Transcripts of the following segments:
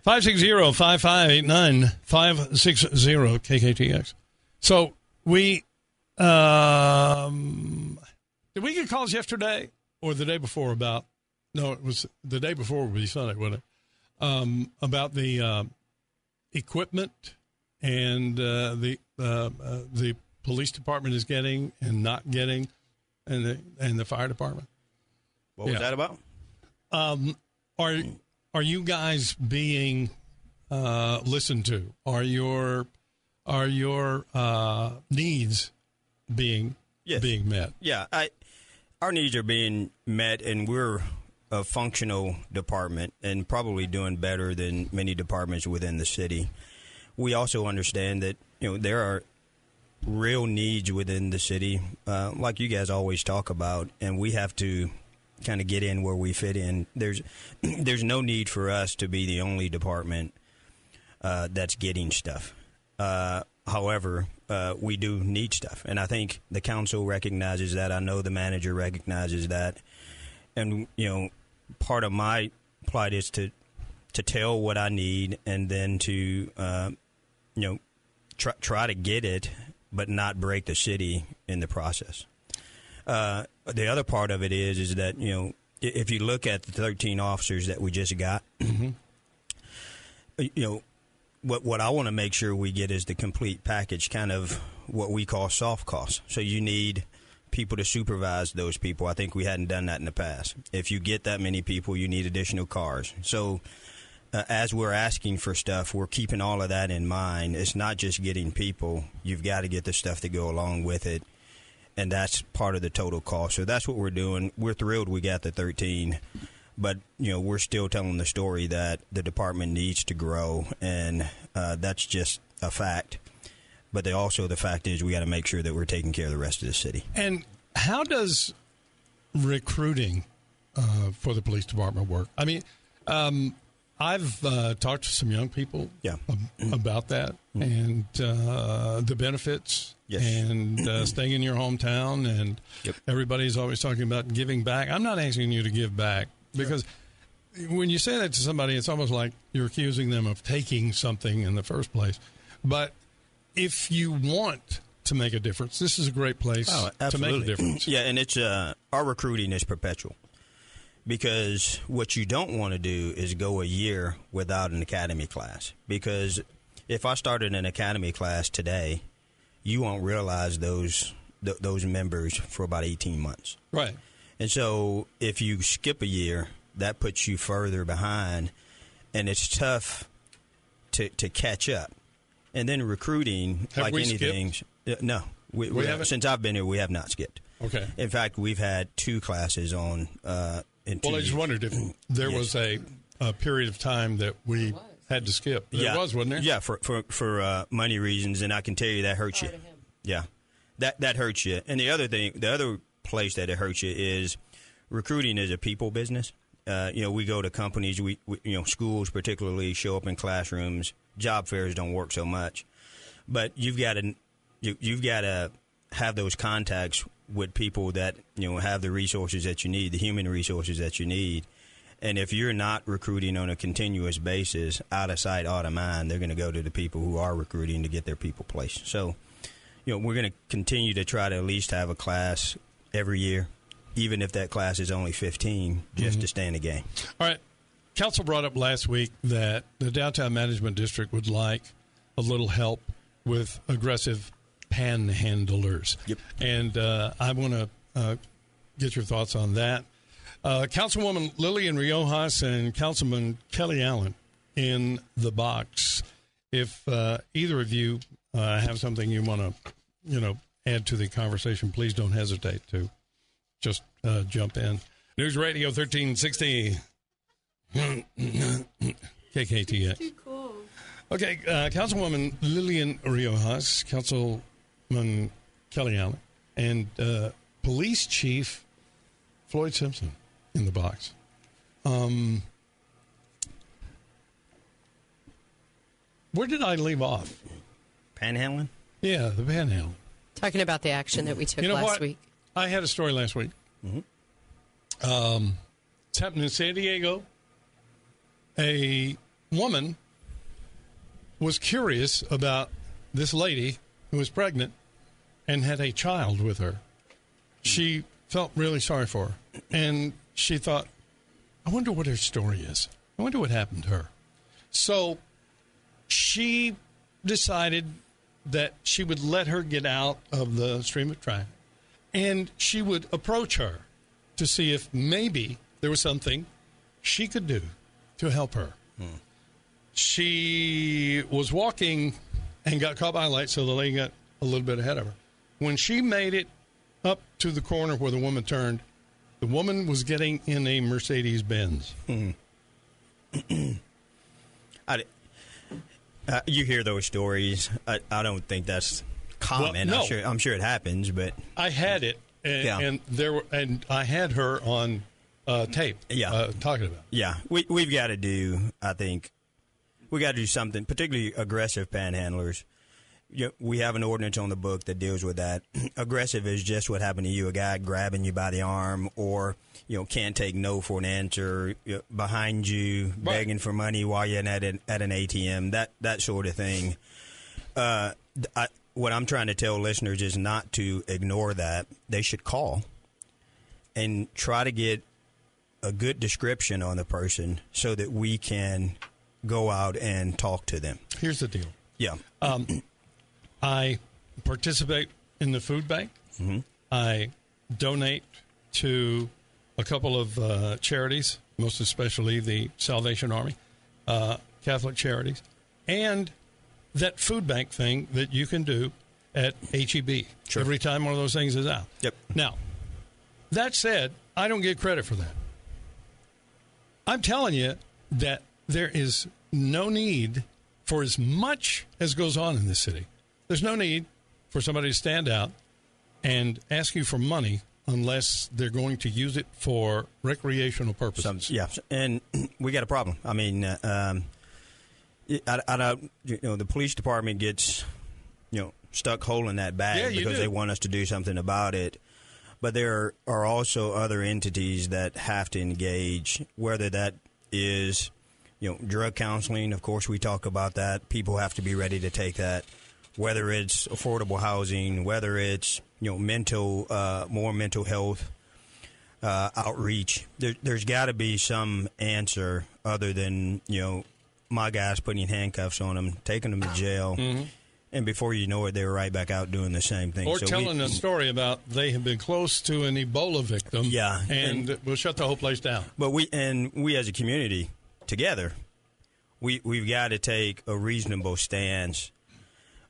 560-5589, 560 KKTX. So we did we get calls yesterday or the day before about? No, it was the day before. Would be Sunday, wasn't it? About the equipment and the police department is getting and not getting, and the fire department. What was that about? Are you guys being listened to? Are your needs being met? Yeah, our needs are being met, and we're a functional department and probably doing better than many departments within the city. We also understand that there are real needs within the city, like you guys always talk about, and we have to kind of get in where we fit in. There's no need for us to be the only department that's getting stuff. However, we do need stuff, and I think the council recognizes that. I know the manager recognizes that, and part of my plight is to tell what I need, and then to try to get it, but not break the city in the process. The other part of it is that, if you look at the 13 officers that we just got, what I want to make sure we get is the complete package, kind of what we call soft costs. So you need people to supervise those people. I think we hadn't done that in the past. If you get that many people, you need additional cars. So as we're asking for stuff, we're keeping all of that in mind. It's not just getting people. You've got to get the stuff to go along with it. And that's part of the total cost. So that's what we're doing. We're thrilled we got the 13. But, we're still telling the story that the department needs to grow. And that's just a fact. But the fact is we got to make sure that we're taking care of the rest of the city. And how does recruiting for the police department work? I mean, I've talked to some young people about that and the benefits and staying in your hometown. And everybody's always talking about giving back. I'm not asking you to give back because when you say that to somebody, it's almost like you're accusing them of taking something in the first place. But if you want to make a difference, this is a great place to make a difference. Yeah, and it's our recruiting is perpetual. Because what you don't want to do is go a year without an academy class. Because if I started an academy class today, you won't realize those members for about 18 months. Right. And so if you skip a year, that puts you further behind, and it's tough to catch up. And then recruiting, have like we anything, no. We haven't? Since I've been here, we have not skipped. Okay. In fact, we've had 2 classes on in 2 Well, I just wondered if there was a period of time that we had to skip. There was, wasn't there? Yeah, for money reasons, and I can tell you that hurts you. Yeah, that hurts you. And the other place that it hurts you is recruiting is a people business. We go to companies, we schools particularly show up in classrooms. Job fairs don't work so much, but you've got to have those contacts with people that have the resources that you need, the human resources that you need. And if you're not recruiting on a continuous basis, out of sight, out of mind, they're going to go to the people who are recruiting to get their people placed. So, we're going to continue to try to at least have a class every year, even if that class is only 15, just to stay in the game. All right. Council brought up last week that the Downtown Management District would like a little help with aggressive panhandlers. Yep. And I want to get your thoughts on that. Councilwoman Lillian Riojas and Councilman Kelly Allen in the box. If either of you have something you want to, add to the conversation, please don't hesitate to just jump in. News Radio 1360 KKTX. Too cool. Okay, Councilwoman Lillian Riojas, Councilman Kelly Allen, and Police Chief Floyd Simpson in the box. Where did I leave off? Panhandling? Yeah, the panhandling. Talking about the action that we took last week. I had a story last week. It's happened in San Diego. A woman was curious about this lady who was pregnant and had a child with her. She felt really sorry for her. And she thought, I wonder what her story is. I wonder what happened to her. So she decided that she would let her get out of the stream of traffic, and she would approach her to see if maybe there was something she could do to help her. She was walking and got caught by a light, so the lady got a little bit ahead of her. When she made it up to the corner where the woman turned, the woman was getting in a Mercedes-Benz. You hear those stories. I don't think that's common. Well, no. I'm sure it happens, but I had it, and I had her on tape. Talking about. Yeah, we've got to do. I think we got to do something, particularly aggressive panhandlers. We have an ordinance on the book that deals with that. Aggressive is just what happened to you, a guy grabbing you by the arm, or can't take no for an answer, behind you, begging for money while you're at an ATM, that sort of thing. What I'm trying to tell listeners is not to ignore that. They should call and try to get a good description on the person so that we can go out and talk to them. Here's the deal. Yeah. I participate in the food bank. Mm-hmm. I donate to a couple of charities, most especially the Salvation Army, Catholic charities, and that food bank thing that you can do at HEB every time one of those things is out. Yep. Now, that said, I don't get credit for that. I'm telling you that there is no need for as much as goes on in this city. There's no need for somebody to stand out and ask you for money unless they're going to use it for recreational purposes. And we got a problem. I mean, the police department gets, stuck holding that bag because they want us to do something about it. But there are also other entities that have to engage, whether that is, drug counseling. Of course, we talk about that. People have to be ready to take that. Whether it's affordable housing, whether it's more mental health outreach, there's got to be some answer other than my guys putting handcuffs on them, taking them to jail, and before you know it, they're right back out doing the same thing. Or telling a story about they have been close to an Ebola victim, and we'll shut the whole place down. But we as a community together, we've got to take a reasonable stance.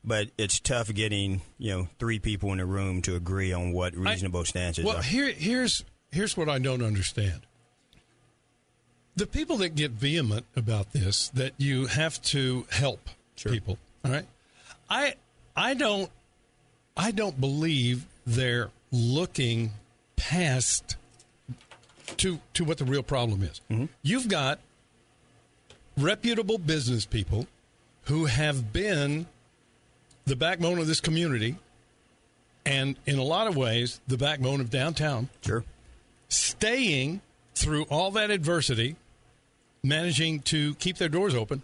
But it's tough getting, 3 people in a room to agree on what reasonable stances are. Well, here's what I don't understand. The people that get vehement about this, that you have to help people, all right? I don't believe they're looking past to what the real problem is. Mm-hmm. You've got reputable business people who have been the backbone of this community, and in a lot of ways, the backbone of downtown. Sure. Staying through all that adversity, managing to keep their doors open,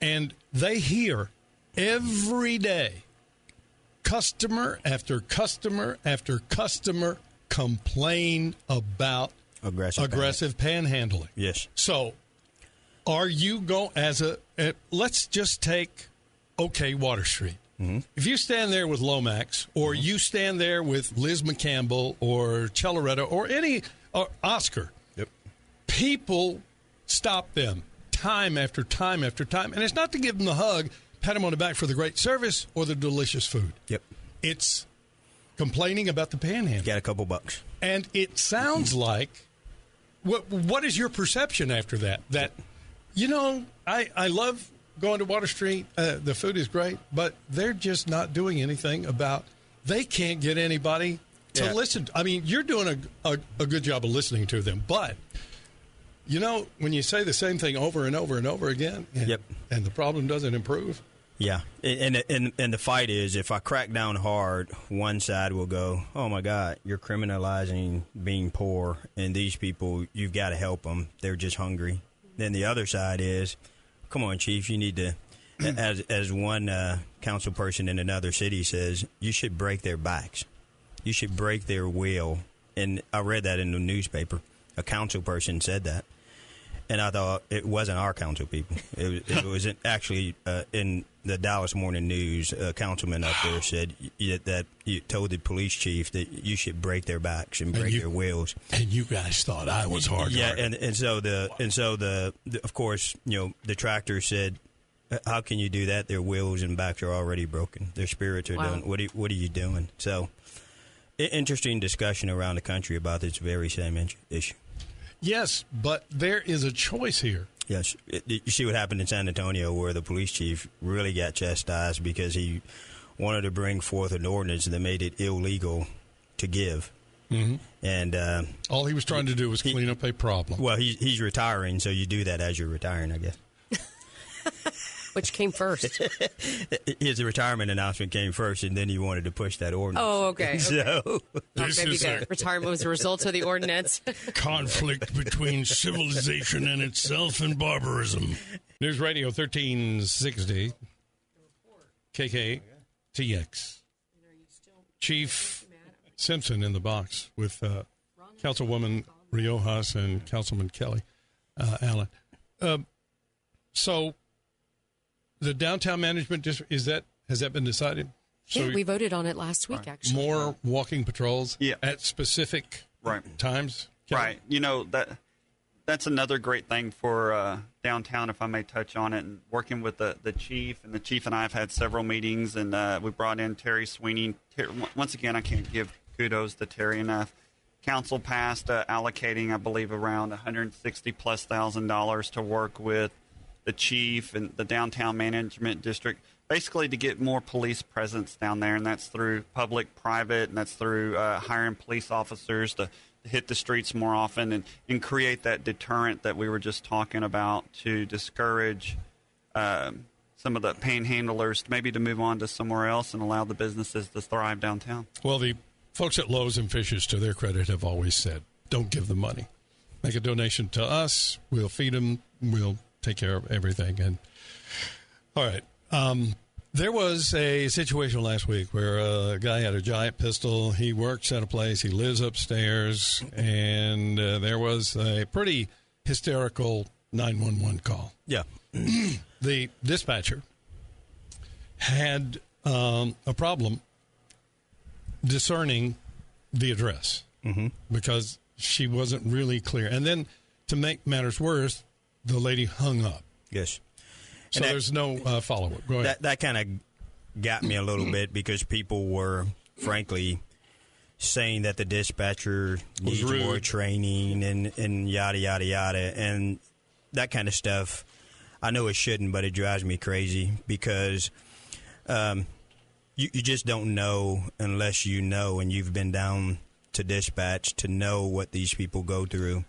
and they hear every day customer after customer after customer complain about aggressive panhandling. Yes. So, are you going let's just take Water Street. Mm-hmm. If you stand there with Lomax, or you stand there with Liz McCampbell or Celaretta or Oscar, people stop them time after time after time. And it's not to give them the hug, pat them on the back for the great service or the delicious food. Yep. It's complaining about the panhandle. Got a couple bucks. And it sounds like, what is your perception after that? That, I love going to Water Street, the food is great, but they're just not doing anything about, they can't get anybody to listen. I mean, you're doing a good job of listening to them, but, when you say the same thing over and over and over again, and the problem doesn't improve. Yeah, and the fight is, if I crack down hard, one side will go, oh, my God, you're criminalizing being poor, and these people, you've got to help them. They're just hungry. Then the other side is, come on, Chief, you need to, as one council person in another city says, you should break their backs. You should break their will. And I read that in the newspaper. A council person said that. And I thought it wasn't our council people. It was actually in the Dallas Morning News. A councilman up there said that you told the police chief that you should break their backs and break their wills. And you guys thought I was hard. Yeah, and so of course, the tractor said, how can you do that? Their wills and backs are already broken. Their spirits are done. What are you doing? So, interesting discussion around the country about this very same issue. Yes, but there is a choice here. Yes. You see what happened in San Antonio where the police chief really got chastised because he wanted to bring forth an ordinance that made it illegal to give. Mm-hmm. And all he was trying to do was clean up a problem. Well, he's retiring, so you do that as you're retiring, I guess. Which came first? His retirement announcement came first, and then he wanted to push that ordinance. Oh, okay. So maybe the retirement was a result of the ordinance. Conflict between civilization and itself and barbarism. News Radio 1360, KKTX. Chief Simpson in the box with Councilwoman Riojas and Councilman Kelly Allen. So the downtown management district, has that been decided? So yeah, we voted on it last week, actually. More walking patrols at specific times? Kelly? Right. That's another great thing for downtown, if I may touch on it, and working with the chief. And the chief and I have had several meetings, and we brought in Terry Sweeney. Once again, I can't give kudos to Terry enough. Council passed allocating, I believe, around $160,000+ to work with the chief and the downtown management district, basically to get more police presence down there, and that's through public-private, and that's through hiring police officers to hit the streets more often and create that deterrent that we were just talking about to discourage some of the panhandlers maybe to move on to somewhere else and allow the businesses to thrive downtown. Well, the folks at Lowe's and Fish's, to their credit, have always said, don't give them money. Make a donation to us. We'll feed them. We'll take care of everything. And all right. There was a situation last week where a guy had a giant pistol. He works at a place. He lives upstairs. And there was a pretty hysterical 911 call. Yeah. The dispatcher had a problem discerning the address because she wasn't really clear. And then to make matters worse, the lady hung up. Yes. So there's no follow-up. Go ahead. That kind of got me a little bit because people were, frankly, saying that the dispatcher needs more training and yada, yada, yada. And that kind of stuff, I know it shouldn't, but it drives me crazy because you just don't know unless you know and you've been down to dispatch to know what these people go through.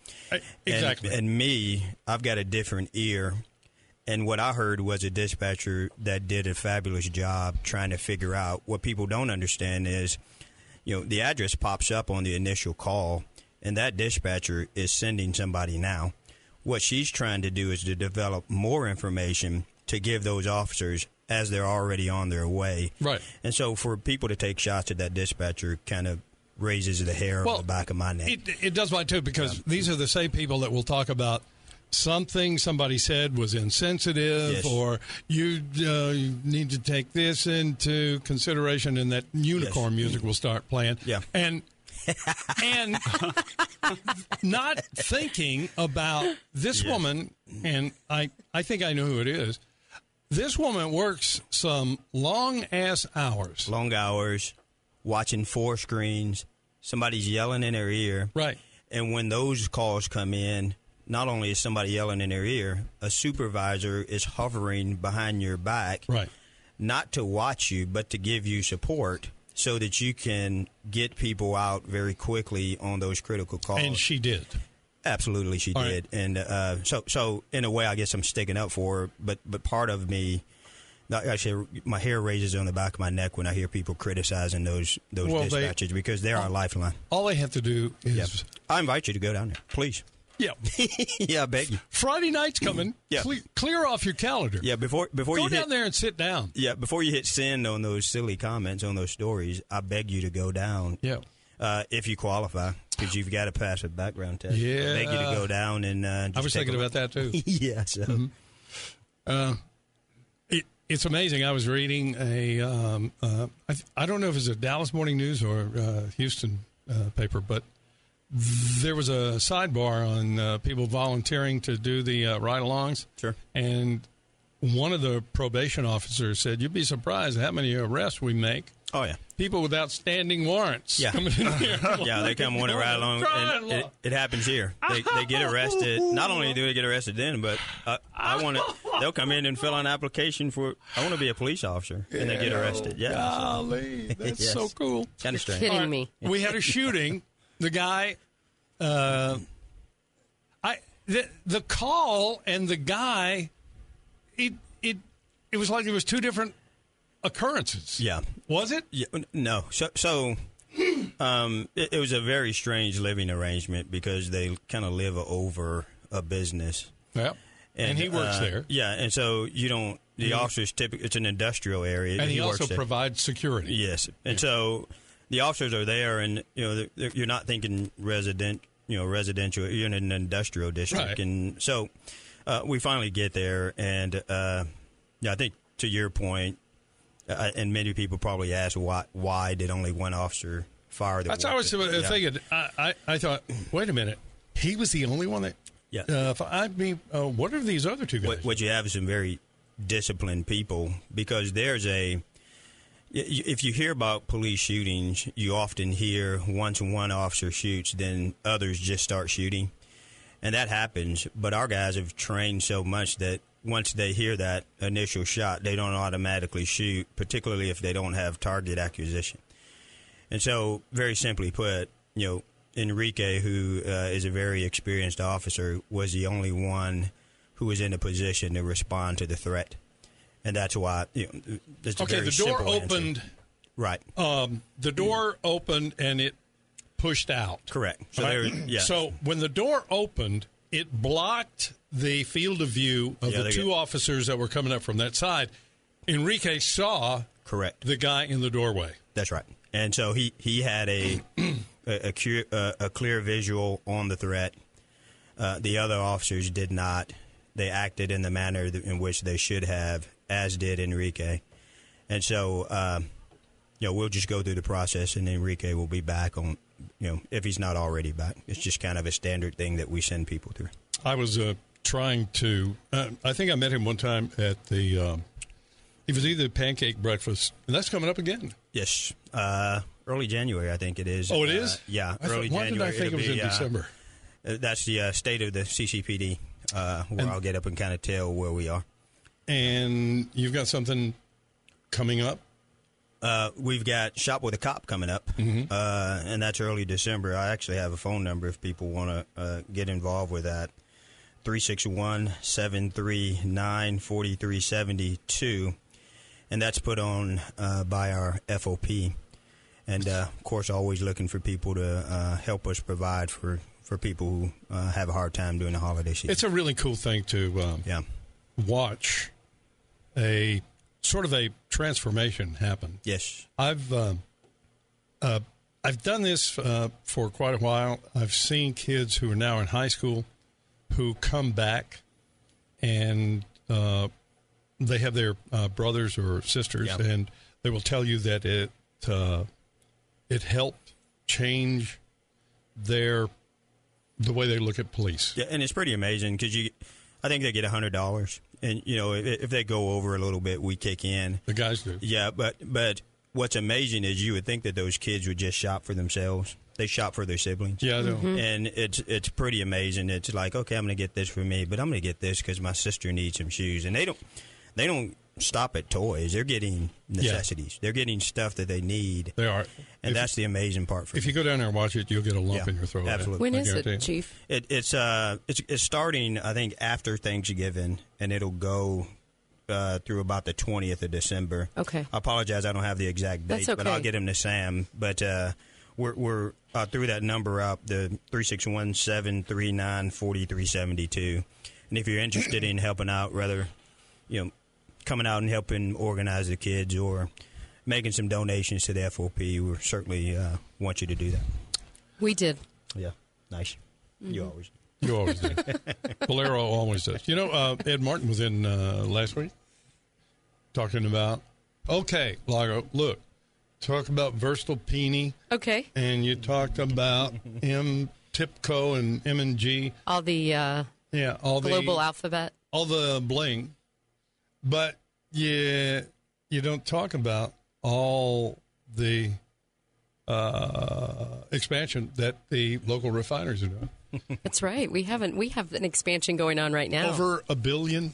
Exactly. And me, I've got a different ear. And what I heard was a dispatcher that did a fabulous job trying to figure out. What people don't understand is, the address pops up on the initial call, and that dispatcher is sending somebody now. What she's trying to do is to develop more information to give those officers as they're already on their way. Right. And so for people to take shots at that dispatcher kind of raises the hair on the back of my neck. It does mine, too, because these are the same people that will talk about something somebody said was insensitive, or you need to take this into consideration, and that unicorn music will start playing. Yeah. And not thinking about this woman, and I think I know who it is. This woman works some long-ass hours. Long hours, watching 4 screens. Somebody's yelling in her ear. Right. And when those calls come in, not only is somebody yelling in their ear, a supervisor is hovering behind your back. Right. Not to watch you, but to give you support so that you can get people out very quickly on those critical calls. And she did. Absolutely, she did. Right. And so in a way, I guess I'm sticking up for her. But part of me, actually, my hair raises on the back of my neck when I hear people criticizing those dispatchers because they're our lifeline. All they have to do is... I invite you to go down there, please. Yeah. Yeah, I beg you. Friday night's coming. Yeah. Clear off your calendar. Yeah, before Go you down there and sit down. Yeah, before you hit send on those silly comments on those stories, I beg you to go down. Yeah. If you qualify, because you've got to pass a background test. Yeah. I beg you to go down and just I was thinking about that, too. Yeah, so. It's amazing. I was reading I don't know if it's a Dallas Morning News or Houston paper, but there was a sidebar on people volunteering to do the ride-alongs. Sure. And one of the probation officers said, "You'd be surprised how many arrests we make." Oh, yeah. People without standing warrants. Yeah. Coming in here. Yeah, they come on a ride along, and it happens here. They get arrested. Not only do they get arrested then, but they'll come in and fill out an application for, I want to be a police officer, and they get arrested. Yeah. Golly, that's Yes. so cool. Kind of strange. Kidding me. We had a shooting. The guy, the call and the guy, it was like there was two different occurrences. Yeah. Was it? Yeah, no. So it was a very strange living arrangement because they kind of live over a business. Yeah. And he works there. Yeah, and so you don't. The officers typically, it's an industrial area, and he works also there. provides security. Yes, and so the officers are there, and you're not thinking residential. You're in an industrial district, Right. and so we finally get there, and I think to your point. And many people probably ask why did only one officer fire the. That's what I was thinking. I thought, wait a minute, he was the only one that. Yeah. What are these other two guys? What you have is some very disciplined people, because there's if you hear about police shootings, you often hear once one officer shoots, then others just start shooting, and that happens. But our guys have trained so much that once they hear that initial shot, they don't automatically shoot, particularly if they don't have target acquisition. And so, very simply put, Enrique, who is a very experienced officer, was the only one who was in a position to respond to the threat. And that's why, it's a very the door simple opened. answer. Right. The door opened and it pushed out. Correct. So, right? So when the door opened, it blocked the field of view of the two officers that were coming up from that side. Enrique saw the guy in the doorway. That's right. And so he had a clear visual on the threat. The other officers did not. They acted in the manner in which they should have, as did Enrique. And so, we'll just go through the process, and Enrique will be back on, if he's not already back. It's just kind of a standard thing that we send people through. I was trying to, I think I met him one time at it was either pancake breakfast, and that's coming up again. Yes. Early January, I think it is. Oh, it is? Yeah, early Why January. Why did I think it was in December? That's the state of the CCPD, where I'll get up and kind of tell where we are. And you've got something coming up? We've got Shop with a Cop coming up, and that's early December. I actually have a phone number if people want to get involved with that, 361-739-4372, and that's put on by our FOP. And, of course, always looking for people to help us provide for people who have a hard time during the holiday season. It's a really cool thing to watch a sort of a transformation happen. Yes. I've done this for quite a while. I've seen kids who are now in high school who come back and they have their brothers or sisters, and they will tell you that it helped change the way they look at police. Yeah, and it's pretty amazing because I think they get $100, and if they go over a little bit, we kick in. The guys do. Yeah, but what's amazing is you would think that those kids would just shop for themselves. They shop for their siblings. Yeah, I know. And it's pretty amazing. It's like, okay, I'm going to get this for me, but I'm going to get this because my sister needs some shoes, and they don't stop at toys. They're getting necessities. Yeah. They're getting stuff that they need. They are. And that's the amazing part for me. If you go down there and watch it, you'll get a lump in your throat. Absolutely. When is it, Chief? It's starting, I think, after Thanksgiving, and it'll go through about the 20th of December. Okay. I apologize, I don't have the exact date, That's okay. but I'll get them to Sam. But we're threw that number out, the 361-739-4372. And if you're interested in helping out, whether, coming out and helping organize the kids or making some donations to the FOP, we certainly want you to do that. We did. Yeah, nice. Mm-hmm. You always do. Valero always does. Ed Martin was in last week talking about, Lago, look, talk about versatile Peony. Okay. And you talked about TIPCO and M&G. All the all global alphabet. All the bling. But you don't talk about all the expansion that the local refiners are doing. That's right. We have an expansion going on right now. Over $1 billion.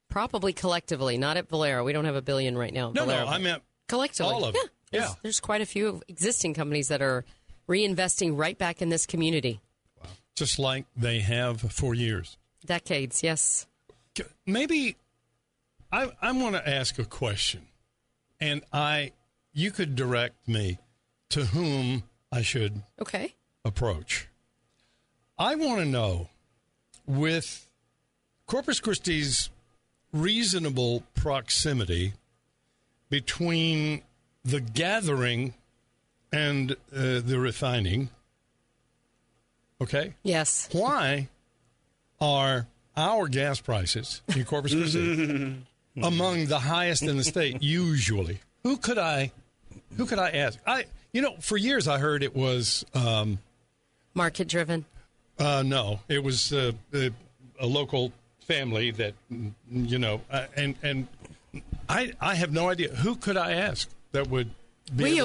Probably collectively, not at Valero. We don't have $1 billion right now. No, I meant collectively. All of it. Yeah. There's quite a few existing companies that are reinvesting right back in this community. Wow. Just like they have for years. Decades, yes. Maybe I want to ask a question, and you could direct me to whom I should approach. I want to know, with Corpus Christi's reasonable proximity between the gathering and the refining, Yes. Why are our gas prices in Corpus Christi among the highest in the state usually? Who could I ask? For years I heard it was market driven. No, it was a local family that and I have no idea. Who could I ask that would be?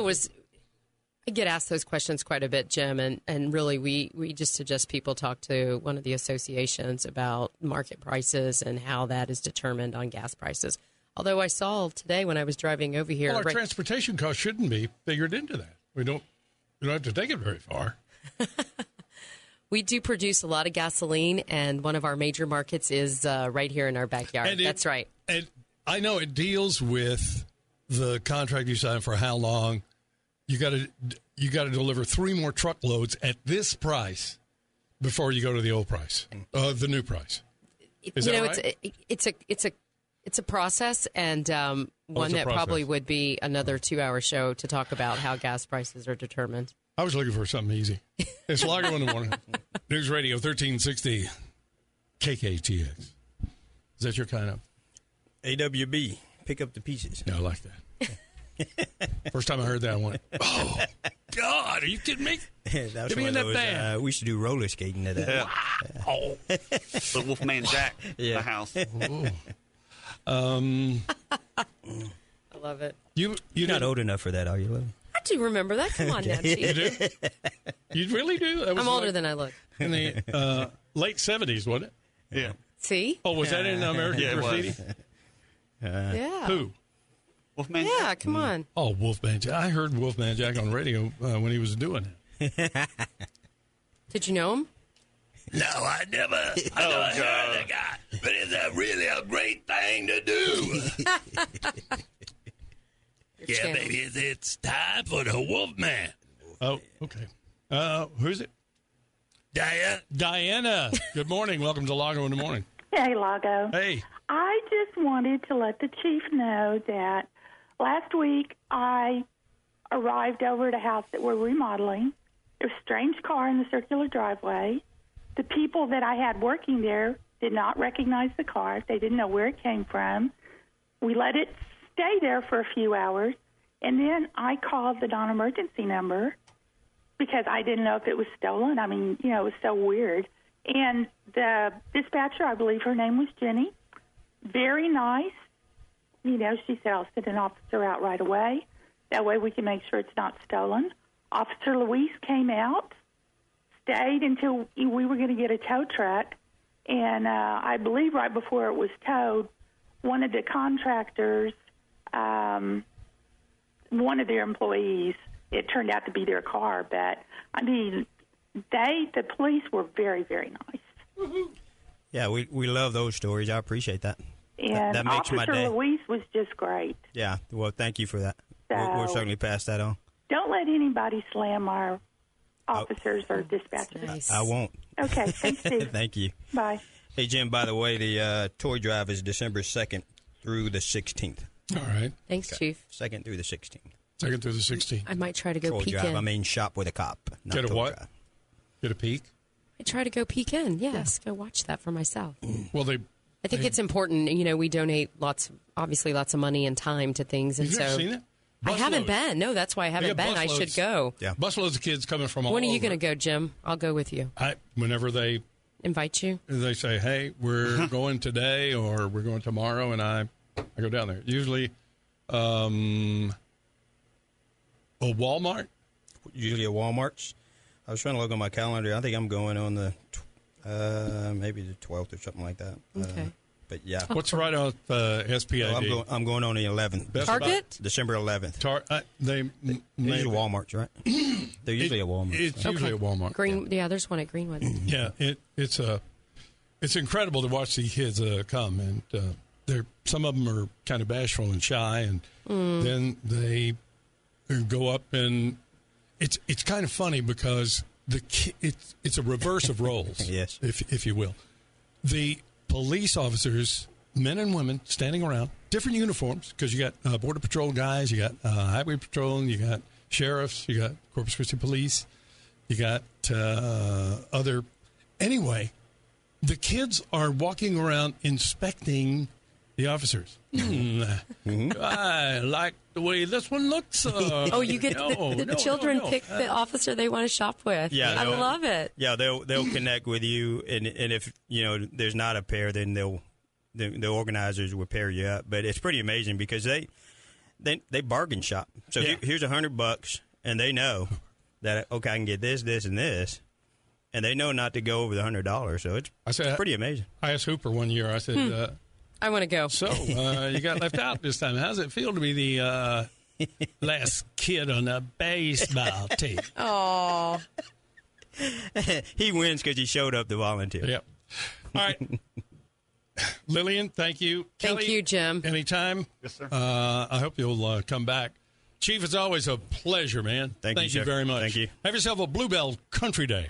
I get asked those questions quite a bit, Jim, and really we just suggest people talk to one of the associations about market prices and how that is determined on gas prices. Although I saw today when I was driving over here, our transportation costs shouldn't be figured into that. We don't have to take it very far. We do produce a lot of gasoline, and one of our major markets is right here in our backyard. That's right. And I know it deals with the contract you signed for how long. You got to deliver 3 more truckloads at this price before you go to the old price, the new price. Is that right? It's a process, and one that probably would be another 2-hour show to talk about how gas prices are determined. I was looking for something easy. It's Lago in the Morning. News Radio 1360 KKTX. Is that your kind of? AWB. Pick up the pieces. Yeah, I like that. First time I heard that, I went, oh, God, are you kidding me? Get me in that band. We should do roller skating to that. Yeah. Wow. The Wolfman Jack in the house. I love it. You're not old enough for that, are you, Lily? I do remember that. Come on now, Chief. You do? You really do? I'm older than I look. In the late 70s, wasn't it? Yeah. See? Oh, was that in American Graffiti? Yeah. Who? Wolfman Jack? Jack? Come on. Oh, Wolfman Jack. I heard Wolfman Jack on the radio when he was doing it. Did you know him? No, I never heard the guy, but it's really a great thing to do. Yeah, baby, it's time for the Wolfman. Oh, okay. Who's it? Diana. Good morning. Welcome to Lago in the Morning. Hey, Lago. Hey. I just wanted to let the chief know that last week I arrived over at a house that we're remodeling. There was a strange car in the circular driveway. The people that I had working there did not recognize the car. They didn't know where it came from. We let it stay there for a few hours, and then I called the non-emergency number because I didn't know if it was stolen. I mean, it was so weird. And the dispatcher, I believe her name was Jenny, very nice. She said, I'll send an officer out right away. That way we can make sure it's not stolen. Officer Luis came out, stayed until we were going to get a tow truck. And I believe right before it was towed, one of the contractors, one of their employees, it turned out to be their car. But, I mean, the police were very, very nice. Mm-hmm. Yeah, we love those stories. I appreciate that. And that makes my day. Officer Luis was just great. Yeah, well, thank you for that. We'll certainly pass that on. Don't let anybody slam our officers or dispatchers. Nice. I won't. Okay, thanks, Steve. Thank you. Bye. Hey, Jim, by the way, the toy drive is December 2nd through the 16th. All right. Thanks, Chief. 2nd through the 16th. 2nd through the 16th. I might try to go Toy peek drive. in. I mean, shop with a cop. Not Get a toy what? drive. Get a peek? I try to go peek in. Yes, go watch that for myself. Well, I think it's important. You know, we donate lots of money and time to things, and Have you so ever seen it? I haven't Busloads. been. No, that's why I haven't been. I should go. Yeah. Busloads of kids coming from all When are you over. going to go, Jim? I'll go with you. Whenever they Invite you. say, hey, we're going today or we're going tomorrow, and I go down there. Usually a Walmart. Usually at Walmart's. I was trying to look on my calendar. I think I'm going on the maybe the 12th or something like that. Okay. But yeah. What's right out SPID? I'm going on the 11th. Best Target? December 11th. They Usually Walmart's, right? They're usually at Walmart. It's usually at Walmart. Green. Yeah, there's one at Greenwood. Yeah, it's incredible to watch these kids come, and some of them are kind of bashful and shy, and then they go up, and it's kind of funny because it's a reverse of roles, Yes, if you will. The police officers, men and women, standing around, different uniforms, because you got Border Patrol guys, you got Highway Patrol, you got sheriffs, you got Corpus Christi Police, you got other. Anyway, the kids are walking around inspecting the officers. I like the way this one looks. Oh, you get the children pick the officer they want to shop with. Yeah, I love it. Yeah, they'll connect with you, and if there's not a pair, then the organizers will pair you up. But it's pretty amazing because they bargain shop. So here's $100, and they know that okay, I can get this, this, and this, and they know not to go over the $100. So it's pretty amazing. I asked Hooper one year. I said, I want to go. So you got left out this time. How's it feel to be the last kid on the baseball team? Oh, he wins because he showed up to volunteer. Yep. All right. Lillian, thank you. Thank Kelly, you, Jim. Anytime. Yes, sir. I hope you'll come back. Chief, it's always a pleasure, man. Thank you, you sir. very much. Thank you. Have yourself a Bluebell Country Day.